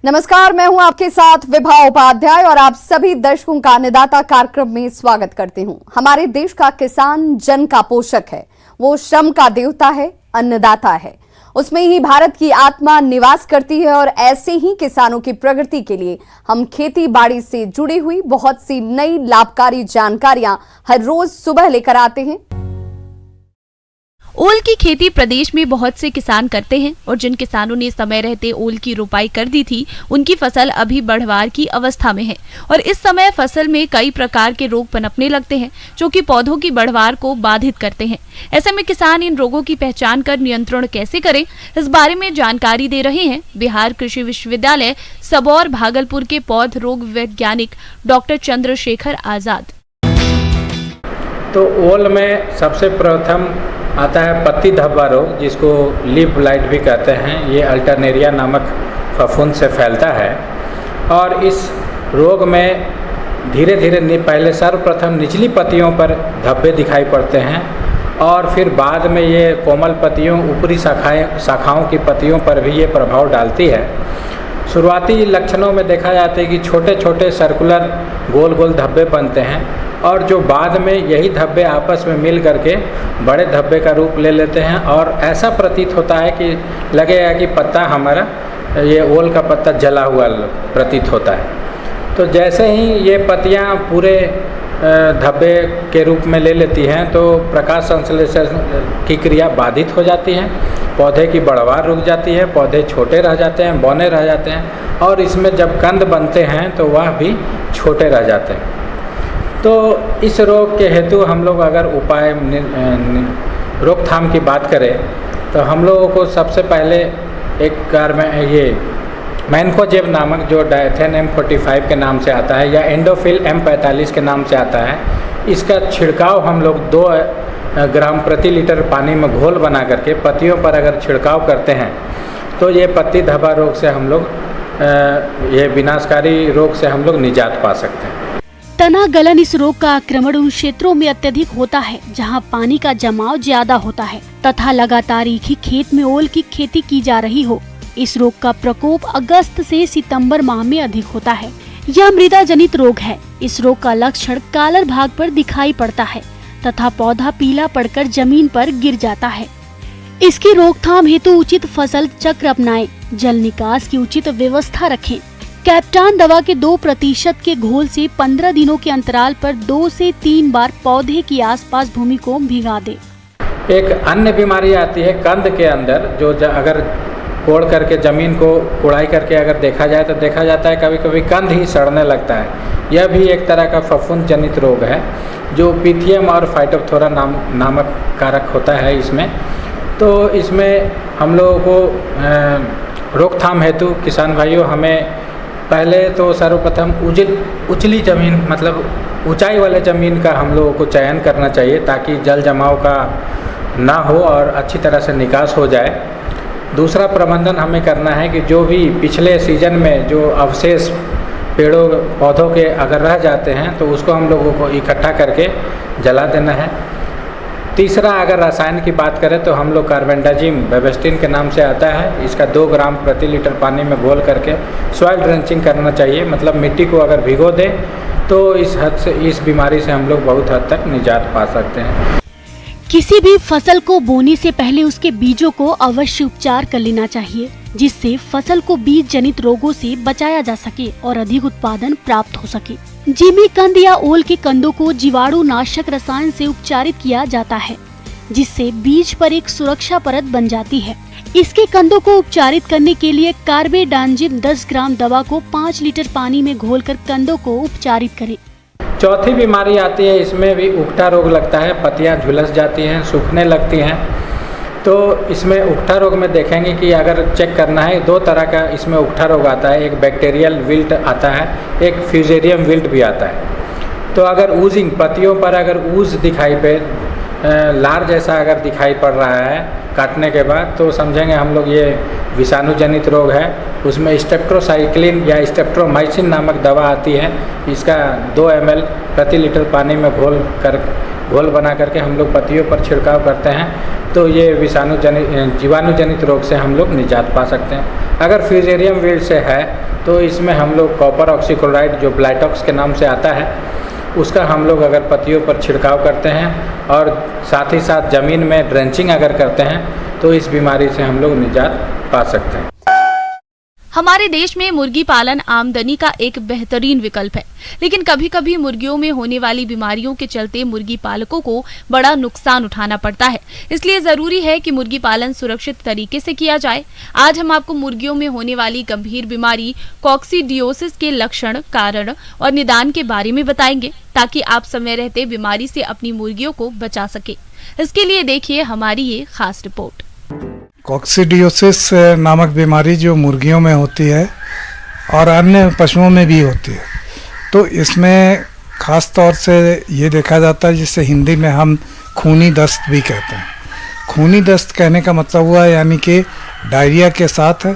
नमस्कार, मैं हूं आपके साथ विभा उपाध्याय और आप सभी दर्शकों का अन्नदाता कार्यक्रम में स्वागत करती हूं। हमारे देश का किसान जन का पोषक है, वो श्रम का देवता है, अन्नदाता है। उसमें ही भारत की आत्मा निवास करती है और ऐसे ही किसानों की प्रगति के लिए हम खेती बाड़ी से जुड़ी हुई बहुत सी नई लाभकारी जानकारियां हर रोज सुबह लेकर आते हैं। ओल की खेती प्रदेश में बहुत से किसान करते हैं और जिन किसानों ने समय रहते ओल की रोपाई कर दी थी, उनकी फसल अभी बढ़वार की अवस्था में है और इस समय फसल में कई प्रकार के रोग पनपने लगते हैं जो कि पौधों की बढ़वार को बाधित करते हैं। ऐसे में किसान इन रोगों की पहचान कर नियंत्रण कैसे करें, इस बारे में जानकारी दे रहे हैं बिहार कृषि विश्वविद्यालय सबौर भागलपुर के पौध रोग वैज्ञानिक डॉक्टर चंद्रशेखर आजाद। तो ओल में सबसे प्रथम आता है पत्ती धब्बा रोग, जिसको लीफ ब्लाइट भी कहते हैं। ये अल्टरनेरिया नामक फफूंद से फैलता है और इस रोग में धीरे धीरे पहले सर्वप्रथम निचली पत्तियों पर धब्बे दिखाई पड़ते हैं और फिर बाद में ये कोमल पत्तियों ऊपरी शाखाओं की पत्तियों पर भी ये प्रभाव डालती है। शुरुआती लक्षणों में देखा जाता है कि छोटे छोटे सर्कुलर गोल गोल धब्बे बनते हैं और जो बाद में यही धब्बे आपस में मिल करके बड़े धब्बे का रूप ले लेते हैं और ऐसा प्रतीत होता है कि लगेगा कि पत्ता हमारा ये ओल का पत्ता जला हुआ प्रतीत होता है। तो जैसे ही ये पत्तियां पूरे धब्बे के रूप में ले लेती हैं तो प्रकाश संश्लेषण की क्रिया बाधित हो जाती है, पौधे की बढ़वार रुक जाती है, पौधे छोटे रह जाते हैं, बौने रह जाते हैं और इसमें जब कंद बनते हैं तो वह भी छोटे रह जाते हैं। तो इस रोग के हेतु हम लोग अगर उपाय रोकथाम की बात करें तो हम लोगों को सबसे पहले एक कार में ये मैनकोजेब नामक जो डायथेन M45 के नाम से आता है या एंडोफिल M45 के नाम से आता है, इसका छिड़काव हम लोग 2 ग्राम प्रति लीटर पानी में घोल बना करके पत्तियों पर अगर छिड़काव करते हैं तो ये पत्ती धब्बा रोग से हम लोग ये विनाशकारी रोग से हम लोग निजात पा सकते हैं। तना गलन इस रोग का आक्रमण उन क्षेत्रों में अत्यधिक होता है जहां पानी का जमाव ज्यादा होता है तथा लगातार एक ही खेत में ओल की खेती की जा रही हो। इस रोग का प्रकोप अगस्त से सितंबर माह में अधिक होता है। यह मृदा जनित रोग है। इस रोग का लक्षण कालर भाग पर दिखाई पड़ता है तथा पौधा पीला पड़कर जमीन पर गिर जाता है। इसकी रोकथाम हेतु उचित फसल चक्र अपनाएं, जल निकास की उचित व्यवस्था रखें। कैप्टान दवा के 2% के घोल से 15 दिनों के अंतराल पर 2 से 3 बार पौधे की आसपास भूमि को भिगा दे। एक अन्य बीमारी आती है कंद के अंदर, जो अगर कोड़ करके जमीन को कुड़ाई करके अगर देखा जाए तो देखा जाता है कभी कभी कंद ही सड़ने लगता है। यह भी एक तरह का फफूंद जनित रोग है जो पिथियम और फाइटोप्थोरा नामक कारक होता है इसमें। तो इसमें हम लोगों को रोकथाम हेतु किसान भाइयों हमें पहले तो सर्वप्रथम उचली ज़मीन मतलब ऊंचाई वाले ज़मीन का हम लोगों को चयन करना चाहिए ताकि जल जमाव का ना हो और अच्छी तरह से निकास हो जाए। दूसरा प्रबंधन हमें करना है कि जो भी पिछले सीजन में जो अवशेष पेड़ों पौधों के अगर रह जाते हैं तो उसको हम लोगों को इकट्ठा करके जला देना है। तीसरा अगर रसायन की बात करें तो हम लोग कार्बेंडाजिम बेबेस्टिन के नाम से आता है, इसका 2 ग्राम प्रति लीटर पानी में घोल करके सॉइल ड्रेंचिंग करना चाहिए। मतलब मिट्टी को अगर भिगो दे तो इस बीमारी से हम लोग बहुत हद तक निजात पा सकते हैं। किसी भी फसल को बोने से पहले उसके बीजों को अवश्य उपचार कर लेना चाहिए जिससे फसल को बीज जनित रोगों से बचाया जा सके और अधिक उत्पादन प्राप्त हो सके। जिमी कंद या ओल के कंदों को जीवाणु नाशक रसायन से उपचारित किया जाता है जिससे बीज पर एक सुरक्षा परत बन जाती है। इसके कंदों को उपचारित करने के लिए कार्बेंडाजिम 10 ग्राम दवा को 5 लीटर पानी में घोलकर कंदों को उपचारित करें। चौथी बीमारी आती है, इसमें भी उकठा रोग लगता है, पत्तियां झुलस जाती हैं, सूखने लगती हैं। तो इसमें उकठा रोग में देखेंगे कि अगर चेक करना है 2 तरह का इसमें उकठा रोग आता है, एक बैक्टीरियल विल्ट आता है, एक फ्यूजेरियम विल्ट भी आता है। तो अगर ऊजिंग पत्तियों पर अगर ऊज दिखाई पे लार जैसा अगर दिखाई पड़ रहा है काटने के बाद तो समझेंगे हम लोग ये विषाणु जनित रोग है। उसमें स्टेप्टोसाइक्लिन या स्टेप्टोमाइसिन नामक दवा आती है, इसका 2 ml प्रति लीटर पानी में घोल बना करके हम लोग पत्तियों पर छिड़काव करते हैं तो ये जीवाणु जनित रोग से हम लोग निजात पा सकते हैं। अगर फ्यूजेरियम विल्ट से है तो इसमें हम लोग कॉपर ऑक्सीक्लोराइड जो ब्लाइटॉक्स के नाम से आता है उसका हम लोग अगर पत्तियों पर छिड़काव करते हैं और साथ ही साथ ज़मीन में ड्रेंचिंग अगर करते हैं तो इस बीमारी से हम लोग निजात पा सकते हैं। हमारे देश में मुर्गी पालन आमदनी का एक बेहतरीन विकल्प है, लेकिन कभी कभी मुर्गियों में होने वाली बीमारियों के चलते मुर्गी पालकों को बड़ा नुकसान उठाना पड़ता है। इसलिए जरूरी है कि मुर्गी पालन सुरक्षित तरीके से किया जाए। आज हम आपको मुर्गियों में होने वाली गंभीर बीमारी कॉक्सीडियोसिस के लक्षण, कारण और निदान के बारे में बताएंगे, ताकि आप समय रहते बीमारी से अपनी मुर्गियों को बचा सके। इसके लिए देखिए हमारी ये खास रिपोर्ट। कॉक्सीडियोसिस नामक बीमारी जो मुर्गियों में होती है और अन्य पशुओं में भी होती है, तो इसमें ख़ास तौर से ये देखा जाता है जिसे हिंदी में हम खूनी दस्त भी कहते हैं। खूनी दस्त कहने का मतलब हुआ यानी कि डायरिया के साथ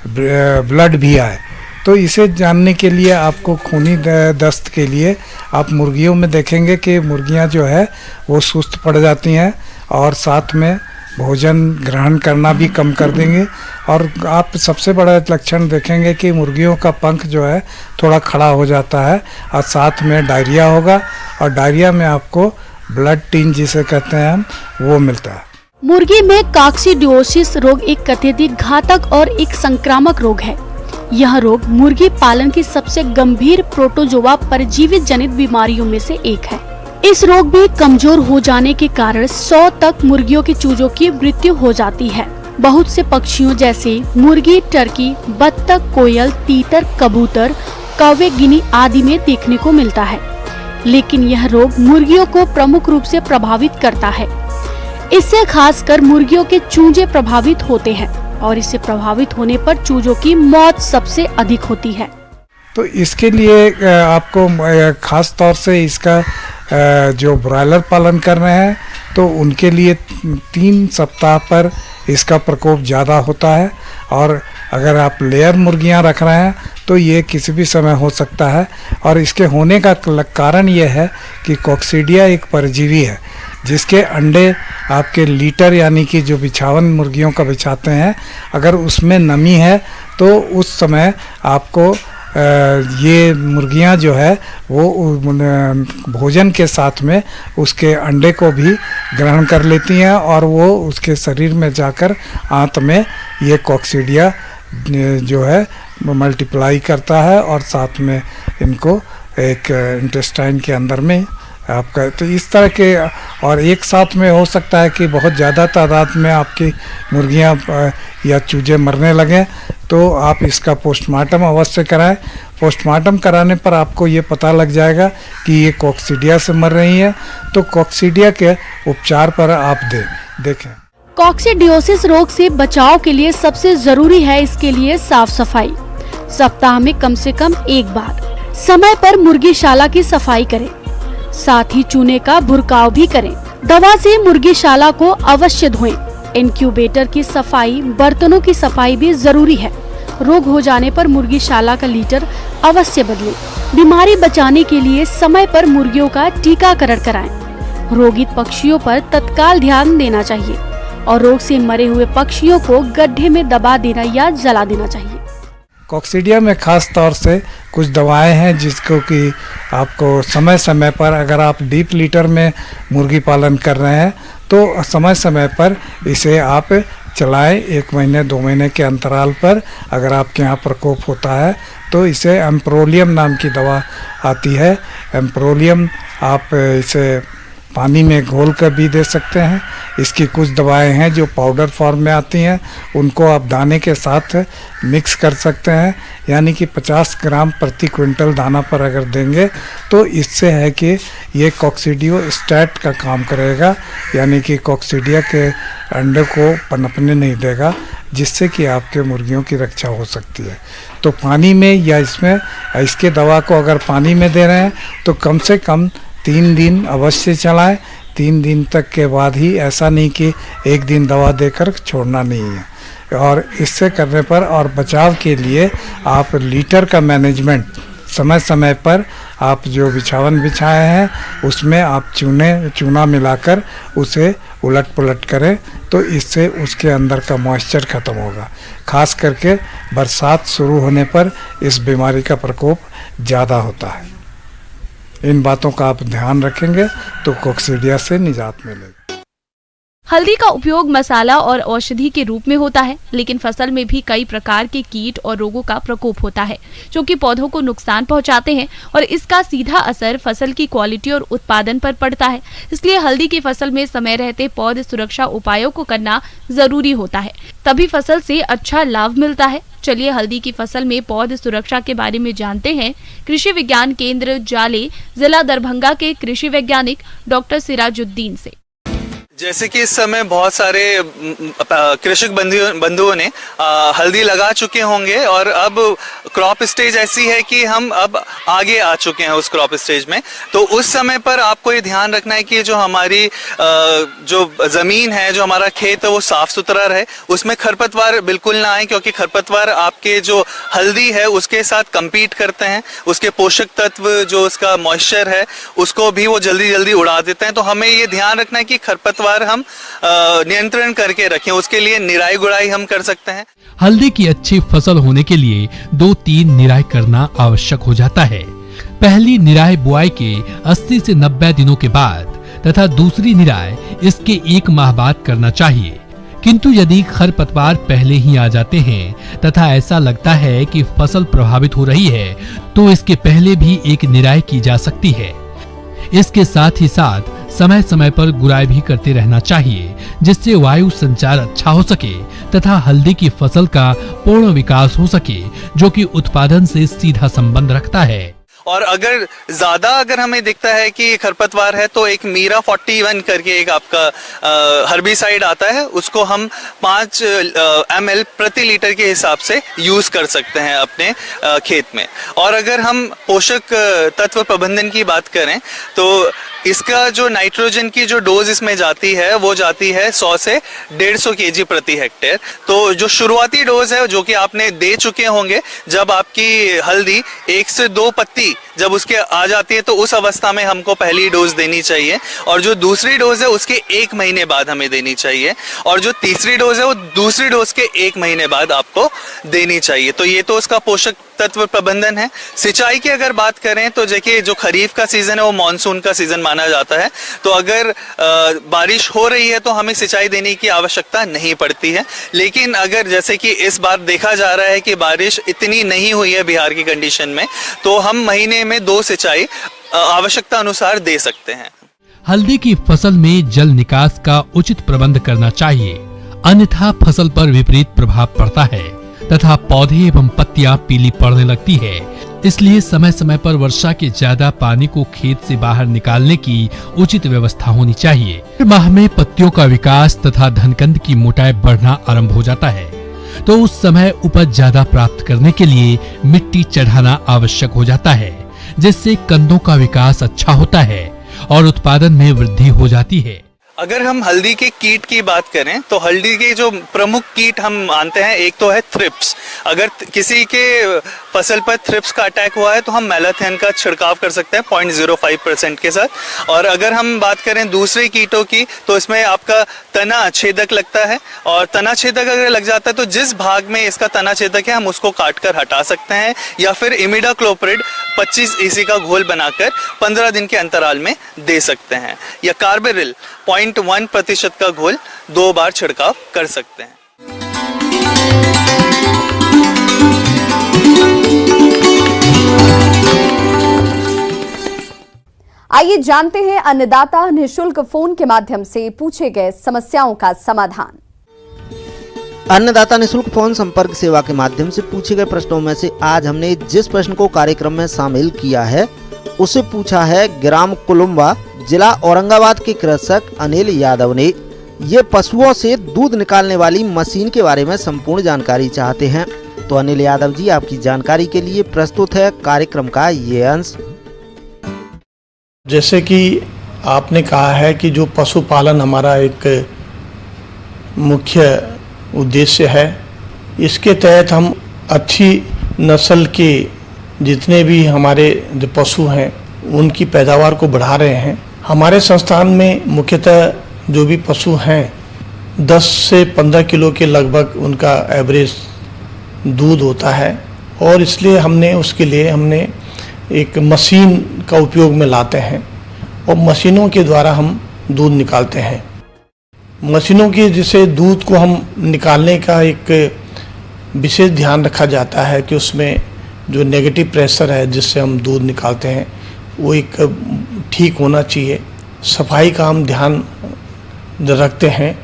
ब्लड भी आए। तो इसे जानने के लिए आपको खूनी दस्त के लिए आप मुर्गियों में देखेंगे कि मुर्गियां जो है वो सुस्त पड़ जाती हैं और साथ में भोजन ग्रहण करना भी कम कर देंगे। और आप सबसे बड़ा लक्षण देखेंगे कि मुर्गियों का पंख जो है थोड़ा खड़ा हो जाता है और साथ में डायरिया होगा, और डायरिया में आपको ब्लड टीन जिसे कहते हैं हम वो मिलता है। मुर्गी में कॉक्सीडियोसिस रोग एक अत्यधिक घातक और एक संक्रामक रोग है। यह रोग मुर्गी पालन की सबसे गंभीर प्रोटोजोआ परजीवी जनित बीमारियों में से एक है। इस रोग में कमजोर हो जाने के कारण 100 तक मुर्गियों के चूजों की मृत्यु हो जाती है। बहुत से पक्षियों जैसे मुर्गी, टर्की, बत्तख, कोयल, तीतर, कबूतर, कौवे, गिनी आदि में देखने को मिलता है। लेकिन यह रोग मुर्गियों को प्रमुख रूप से प्रभावित करता है। इससे खासकर मुर्गियों के चूजे प्रभावित होते हैं और इससे प्रभावित होने पर चूजों की मौत सबसे अधिक होती है। तो इसके लिए आपको खास तौर से इसका जो ब्रॉयलर पालन कर रहे हैं तो उनके लिए 3 सप्ताह पर इसका प्रकोप ज़्यादा होता है, और अगर आप लेयर मुर्गियां रख रहे हैं तो ये किसी भी समय हो सकता है। और इसके होने का कारण ये है कि कॉक्सीडिया एक परजीवी है जिसके अंडे आपके लीटर यानी कि जो बिछावन मुर्गियों का बिछाते हैं, अगर उसमें नमी है तो उस समय आपको ये मुर्गियां जो है वो भोजन के साथ में उसके अंडे को भी ग्रहण कर लेती हैं और वो उसके शरीर में जाकर आंत में ये कॉक्सीडिया जो है मल्टीप्लाई करता है और साथ में इनको एक इंटेस्टाइन के अंदर में आपका, तो इस तरह के, और एक साथ में हो सकता है कि बहुत ज़्यादा तादाद में आपकी मुर्गियां या चूजे मरने लगें, तो आप इसका पोस्टमार्टम अवश्य कराएं। पोस्टमार्टम कराने पर आपको ये पता लग जाएगा कि ये कॉक्सीडिया से मर रही है, तो कॉक्सीडिया के उपचार पर आप देखें। कॉक्सीडियोसिस रोग से बचाव के लिए सबसे जरूरी है इसके लिए साफ सफाई। सप्ताह में कम से कम एक बार समय पर मुर्गीशाला की सफाई करें, साथ ही चूने का भुरकाव भी करें। दवा से मुर्गीशाला को अवश्य धोएं। इंक्यूबेटर की सफाई, बर्तनों की सफाई भी जरूरी है। रोग हो जाने पर मुर्गीशाला का लीटर अवश्य बदलें। बीमारी बचाने के लिए समय पर मुर्गियों का टीकाकरण कराएं। रोगित पक्षियों पर तत्काल ध्यान देना चाहिए और रोग से मरे हुए पक्षियों को गड्ढे में दबा देना या जला देना चाहिए। कॉक्सीडिया में खास तौर से कुछ दवाएं हैं जिसको कि आपको समय समय पर, अगर आप डीप लीटर में मुर्गी पालन कर रहे हैं तो समय समय पर इसे आप चलाएं। 1 महीने 2 महीने के अंतराल पर अगर आपके यहाँ प्रकोप होता है तो इसे एम्प्रोलियम नाम की दवा आती है। एम्प्रोलियम आप इसे पानी में घोल कर भी दे सकते हैं। इसकी कुछ दवाएं हैं जो पाउडर फॉर्म में आती हैं, उनको आप दाने के साथ मिक्स कर सकते हैं, यानी कि 50 ग्राम प्रति क्विंटल दाना पर अगर देंगे तो इससे है कि ये कॉक्सीडियोस्टैट का काम करेगा, यानी कि कॉक्सीडिया के अंडे को पनपने नहीं देगा, जिससे कि आपके मुर्गियों की रक्षा हो सकती है। तो पानी में या इसके दवा को अगर पानी में दे रहे हैं तो कम से कम 3 दिन अवश्य चलाएं। 3 दिन तक के बाद ही, ऐसा नहीं कि 1 दिन दवा देकर छोड़ना नहीं है। और इससे करने पर और बचाव के लिए आप लीटर का मैनेजमेंट समय समय पर आप जो बिछावन बिछाए हैं उसमें आप चूना मिलाकर उसे उलट पुलट करें, तो इससे उसके अंदर का मॉइस्चर ख़त्म होगा। खास करके बरसात शुरू होने पर इस बीमारी का प्रकोप ज़्यादा होता है। इन बातों का आप ध्यान रखेंगे तो कोक्सीडिया से निजात मिलेगी। हल्दी का उपयोग मसाला और औषधि के रूप में होता है, लेकिन फसल में भी कई प्रकार के कीट और रोगों का प्रकोप होता है जो कि पौधों को नुकसान पहुंचाते हैं और इसका सीधा असर फसल की क्वालिटी और उत्पादन पर पड़ता है। इसलिए हल्दी की फसल में समय रहते पौध सुरक्षा उपायों को करना जरूरी होता है, तभी फसल से अच्छा लाभ मिलता है। चलिए हल्दी की फसल में पौध सुरक्षा के बारे में जानते हैं कृषि विज्ञान केंद्र जाले, जिला दरभंगा के कृषि वैज्ञानिक डॉक्टर सिराजुद्दीन से। जैसे कि इस समय बहुत सारे कृषक बंधुओं ने हल्दी लगा चुके होंगे और अब क्रॉप स्टेज ऐसी है कि हम अब आगे आ चुके हैं उस क्रॉप स्टेज में। तो उस समय पर आपको ये ध्यान रखना है कि जो हमारी जो ज़मीन है, जो हमारा खेत है, वो साफ सुथरा रहे, उसमें खरपतवार बिल्कुल ना आए, क्योंकि खरपतवार आपके जो हल्दी है उसके साथ compete करते हैं, उसके पोषक तत्व जो उसका मॉइस्चर है उसको भी वो जल्दी जल्दी उड़ा देते हैं। तो हमें ये ध्यान रखना है कि खरपतवार हम नियंत्रण करके रखें। उसके लिए निराई गुड़ाई हम कर सकते हैं। हल्दी की अच्छी फसल होने के लिए 2-3 निराई करना आवश्यक हो जाता है। पहली निराई बुआई के 80 से 90 दिनों के बाद तथा दूसरी निराई इसके 1 माह बाद करना चाहिए। किंतु यदि खरपतवार पहले ही आ जाते हैं तथा ऐसा लगता है कि फसल प्रभावित हो रही है तो इसके पहले भी एक निराई की जा सकती है। इसके साथ ही साथ समय समय पर गुड़ाई भी करते रहना चाहिए, जिससे वायु संचार अच्छा हो सके तथा हल्दी की फसल का पूर्ण विकास हो सके, जो कि उत्पादन से सीधा संबंध रखता है। और अगर हमें दिखता है कि खरपतवार है तो एक मीरा 41 करके एक आपका हर्बिसाइड आता है, उसको हम 5 ml प्रति लीटर के हिसाब से यूज कर सकते हैं अपने खेत में। और अगर हम पोषक तत्व प्रबंधन की बात करें तो इसका जो नाइट्रोजन की जो डोज इसमें जाती है वो जाती है 100 से 150 kg प्रति हेक्टेयर। तो जो शुरुआती डोज है जो कि आपने दे चुके होंगे, जब आपकी हल्दी 1 से 2 पत्ती जब उसके आ जाती है तो उस अवस्था में हमको पहली डोज देनी चाहिए, और जो दूसरी डोज है उसके 1 महीने बाद हमें देनी चाहिए, और जो तीसरी डोज है वो दूसरी डोज के 1 महीने बाद आपको देनी चाहिए। तो ये तो उसका पोषक तत्व प्रबंधन है। सिंचाई की अगर बात करें तो देखिए जो खरीफ का सीजन है वो मानसून का सीजन माना जाता है, तो अगर बारिश हो रही है तो हमें सिंचाई देने की आवश्यकता नहीं पड़ती है। लेकिन अगर जैसे कि इस बार देखा जा रहा है कि बारिश इतनी नहीं हुई है बिहार की कंडीशन में, तो हम महीने में 2 सिंचाई आवश्यकता अनुसार दे सकते हैं। हल्दी की फसल में जल निकास का उचित प्रबंध करना चाहिए, अन्यथा फसल पर विपरीत प्रभाव पड़ता है तथा पौधे एवं पत्तियां पीली पड़ने लगती है। इसलिए समय समय पर वर्षा के ज्यादा पानी को खेत से बाहर निकालने की उचित व्यवस्था होनी चाहिए। माह में पत्तियों का विकास तथा धनकंद की मोटाई बढ़ना आरंभ हो जाता है, तो उस समय उपज ज्यादा प्राप्त करने के लिए मिट्टी चढ़ाना आवश्यक हो जाता है, जिससे कंदों का विकास अच्छा होता है और उत्पादन में वृद्धि हो जाती है। अगर हम हल्दी के कीट की बात करें तो हल्दी के जो प्रमुख कीट हम मानते हैं, एक तो है थ्रिप्स। अगर किसी के फसल पर थ्रिप्स का अटैक हुआ है तो हम मैलाथेन का छिड़काव कर सकते हैं 0.05% के साथ। और अगर हम बात करें दूसरे कीटों की तो इसमें आपका तना छेदक लगता है, और तना छेदक अगर लग जाता है तो जिस भाग में इसका तना छेदक है हम उसको काट कर हटा सकते हैं, या फिर इमिडाक्लोप्रिड 25 EC का घोल बनाकर 15 दिन के अंतराल में दे सकते हैं, या कार्बेरिल 0.1% का घोल 2 बार छिड़काव कर सकते हैं। आइए जानते हैं अन्नदाता निःशुल्क फोन के माध्यम से पूछे गए समस्याओं का समाधान। अन्नदाता निःशुल्क फोन संपर्क सेवा के माध्यम से पूछे गए प्रश्नों में से आज हमने जिस प्रश्न को कार्यक्रम में शामिल किया है उसे पूछा है ग्राम कुलुम्बा, जिला औरंगाबाद के कृषक अनिल यादव ने। ये पशुओं से दूध निकालने वाली मशीन के बारे में संपूर्ण जानकारी चाहते हैं। तो अनिल यादव जी, आपकी जानकारी के लिए प्रस्तुत है कार्यक्रम का ये अंश। जैसे कि आपने कहा है कि जो पशुपालन हमारा एक मुख्य उद्देश्य है, इसके तहत हम अच्छी नस्ल के जितने भी हमारे जो पशु हैं उनकी पैदावार को बढ़ा रहे हैं। हमारे संस्थान में मुख्यतः जो भी पशु हैं 10 से 15 किलो के लगभग उनका एवरेज दूध होता है, और इसलिए उसके लिए हमने एक मशीन का उपयोग में लाते हैं और मशीनों के द्वारा हम दूध निकालते हैं। मशीनों के जिसे दूध को हम निकालने का एक विशेष ध्यान रखा जाता है कि उसमें जो नेगेटिव प्रेशर है जिससे हम दूध निकालते हैं वो एक ठीक होना चाहिए। सफाई का हम ध्यान रखते हैं,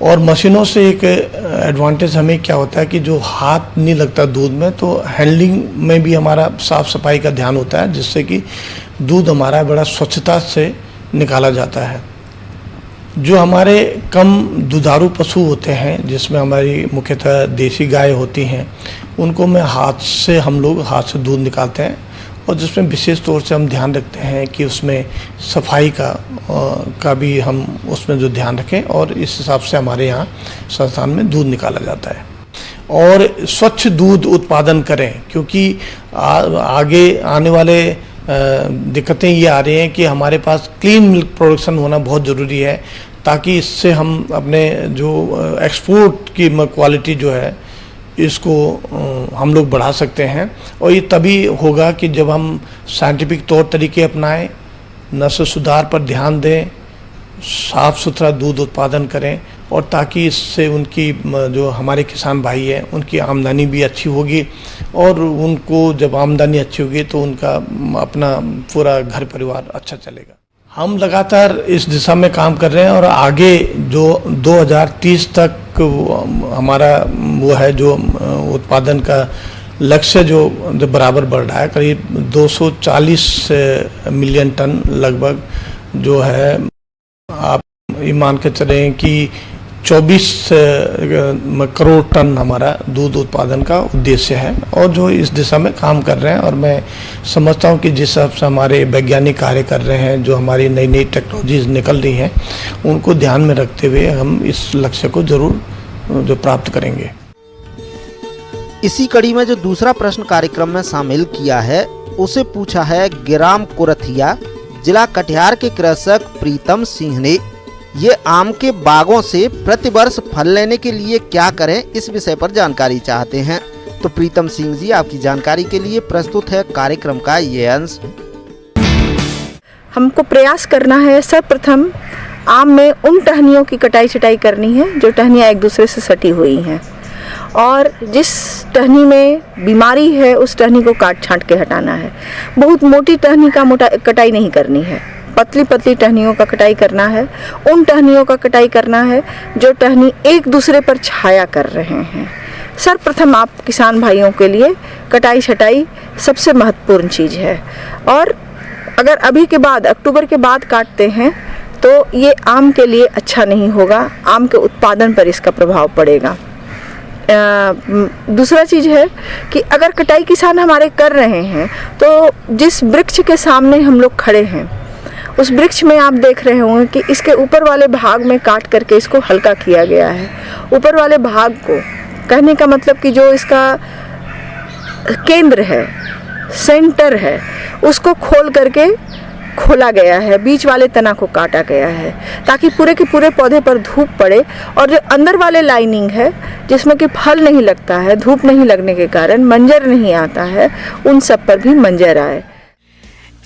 और मशीनों से एक एडवांटेज हमें क्या होता है कि जो हाथ नहीं लगता दूध में, तो हैंडलिंग में भी हमारा साफ सफाई का ध्यान होता है, जिससे कि दूध हमारा बड़ा स्वच्छता से निकाला जाता है। जो हमारे कम दुधारू पशु होते हैं जिसमें हमारी मुख्यतः देसी गाय होती हैं, उनको हम लोग हाथ से दूध निकालते हैं, और जिसमें विशेष तौर से हम ध्यान रखते हैं कि उसमें सफाई का भी हम उसमें जो ध्यान रखें, और इस हिसाब से हमारे यहाँ संस्थान में दूध निकाला जाता है। और स्वच्छ दूध उत्पादन करें, क्योंकि आगे आने वाले दिक्कतें ये आ रही हैं कि हमारे पास क्लीन मिल्क प्रोडक्शन होना बहुत ज़रूरी है, ताकि इससे हम अपने जो एक्सपोर्ट की क्वालिटी जो है इसको हम लोग बढ़ा सकते हैं। और ये तभी होगा कि जब हम साइंटिफिक तौर तरीके अपनाएं, नस्ल सुधार पर ध्यान दें, साफ़ सुथरा दूध उत्पादन करें, और ताकि इससे उनकी जो हमारे किसान भाई हैं उनकी आमदनी भी अच्छी होगी, और उनको जब आमदनी अच्छी होगी तो उनका अपना पूरा घर परिवार अच्छा चलेगा। हम लगातार इस दिशा में काम कर रहे हैं, और आगे जो 2030 तक हमारा वो है जो उत्पादन का लक्ष्य जो बराबर बढ़ रहा है, करीब 240 मिलियन टन लगभग जो है, आप ये मान के चलें कि 24 करोड़ टन हमारा दूध उत्पादन का उद्देश्य है, और जो इस दिशा में काम कर रहे हैं। और मैं समझता हूँ कि जिस हिसाब से हमारे वैज्ञानिक कार्य कर रहे हैं, जो हमारी नई नई टेक्नोलॉजीज निकल रही हैं, उनको ध्यान में रखते हुए हम इस लक्ष्य को जरूर जो प्राप्त करेंगे। इसी कड़ी में जो दूसरा प्रश्न कार्यक्रम में शामिल किया है उसे पूछा है ग्राम कुरथिया, जिला कटिहार के कृषक प्रीतम सिंह ने। ये आम के बागों से प्रतिवर्ष फल लेने के लिए क्या करें, इस विषय पर जानकारी चाहते हैं। तो प्रीतम सिंह जी, आपकी जानकारी के लिए प्रस्तुत है कार्यक्रम का ये अंश। हमको प्रयास करना है सर्वप्रथम आम में उन टहनियों की कटाई छटाई करनी है जो टहनियाँ एक दूसरे से सटी हुई हैं, और जिस टहनी में बीमारी है उस टहनी को काट छांट के हटाना है। बहुत मोटी टहनी का कटाई नहीं करनी है, पतली पतली टहनियों का कटाई करना है। उन टहनियों का कटाई करना है जो टहनी एक दूसरे पर छाया कर रहे हैं। सर्वप्रथम आप किसान भाइयों के लिए कटाई छटाई सबसे महत्वपूर्ण चीज़ है, और अगर अभी के बाद अक्टूबर के बाद काटते हैं तो ये आम के लिए अच्छा नहीं होगा, आम के उत्पादन पर इसका प्रभाव पड़ेगा। दूसरा चीज़ है कि अगर कटाई किसान हमारे कर रहे हैं तो जिस वृक्ष के सामने हम लोग खड़े हैं उस वृक्ष में आप देख रहे होंगे कि इसके ऊपर वाले भाग में काट करके इसको हल्का किया गया है। ऊपर वाले भाग को, कहने का मतलब कि जो इसका केंद्र है, सेंटर है, उसको खोल करके खोला गया है, बीच वाले तना को काटा गया है, ताकि पूरे के पूरे पौधे पर धूप पड़े, और जो अंदर वाले लाइनिंग है जिसमें कि फल नहीं लगता है, धूप नहीं लगने के कारण मंजर नहीं आता है, उन सब पर भी मंजर आए।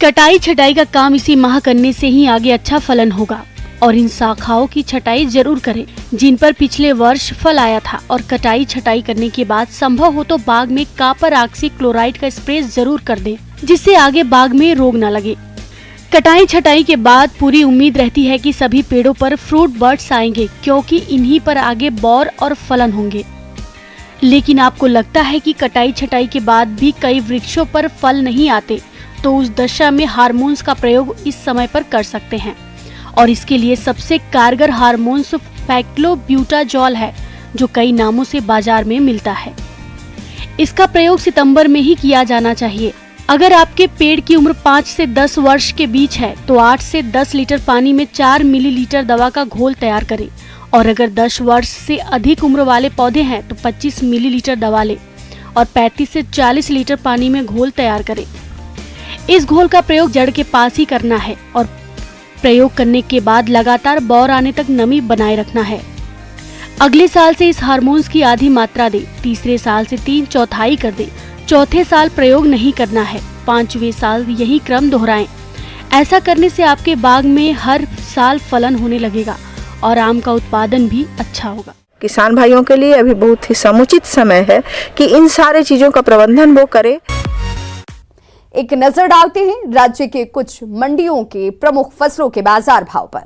कटाई छटाई का काम इसी माह करने से ही आगे अच्छा फलन होगा, और इन शाखाओं की छटाई जरूर करें जिन पर पिछले वर्ष फल आया था, और कटाई छटाई करने के बाद संभव हो तो बाग में कॉपर ऑक्सी क्लोराइड का स्प्रे जरूर कर दें, जिससे आगे बाग में रोग न लगे। कटाई छटाई के बाद पूरी उम्मीद रहती है कि सभी पेड़ों पर फ्रूट बर्ड्स आएंगे, क्योंकि इन्हीं पर आगे बौर और फलन होंगे। लेकिन आपको लगता है कि कटाई छटाई के बाद भी कई वृक्षों पर फल नहीं आते, तो उस दशा में हार्मोन्स का प्रयोग इस समय पर कर सकते हैं, और इसके लिए सबसे कारगर हार्मोन्स फैक्लोब्यूटाजॉल है, जो कई नामों से बाजार में मिलता है। इसका प्रयोग सितंबर में ही किया जाना चाहिए। अगर आपके पेड़ की उम्र 5 से 10 वर्ष के बीच है तो 8 से 10 लीटर पानी में 4 मिलीलीटर दवा का घोल तैयार करें, और अगर 10 वर्ष से अधिक उम्र वाले पौधे हैं तो 25 मिलीलीटर दवा लें, और 35 से 40 लीटर पानी में घोल तैयार करें। इस घोल का प्रयोग जड़ के पास ही करना है और प्रयोग करने के बाद लगातार बौर आने तक नमी बनाए रखना है। अगले साल से इस हार्मोन्स की आधी मात्रा दें, तीसरे साल से 3/4 कर दें, चौथे साल प्रयोग नहीं करना है, 5वें साल यही क्रम दोहराएं। ऐसा करने से आपके बाग में हर साल फलन होने लगेगा और आम का उत्पादन भी अच्छा होगा। किसान भाइयों के लिए अभी बहुत ही समुचित समय है कि इन सारे चीजों का प्रबंधन वो करे। एक नजर डालते हैं राज्य के कुछ मंडियों के प्रमुख फसलों के बाजार भाव पर।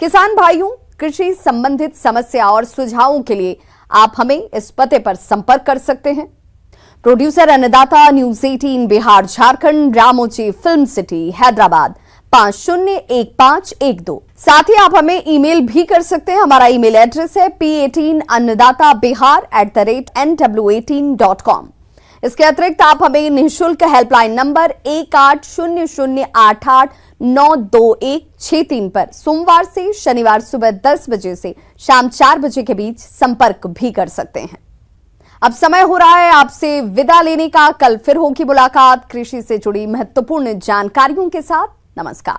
किसान भाइयों, कृषि संबंधित समस्या और सुझावों के लिए आप हमें इस पते पर संपर्क कर सकते हैं। प्रोड्यूसर अन्नदाता, news 18 Bihar Jharkhand, Ramoji film city Hyderabad 501512। साथ ही आप हमें ईमेल भी कर सकते हैं। हमारा ईमेल एड्रेस है p18annadatabihar@nw18.com। इसके अतिरिक्त आप हमें निःशुल्क हेल्पलाइन नंबर 1800889216 पर सोमवार से शनिवार सुबह 10 बजे से शाम 4 बजे के बीच संपर्क भी कर सकते हैं। अब समय हो रहा है आपसे विदा लेने का। कल फिर होगी मुलाकात कृषि से जुड़ी महत्वपूर्ण जानकारियों के साथ। नमस्कार।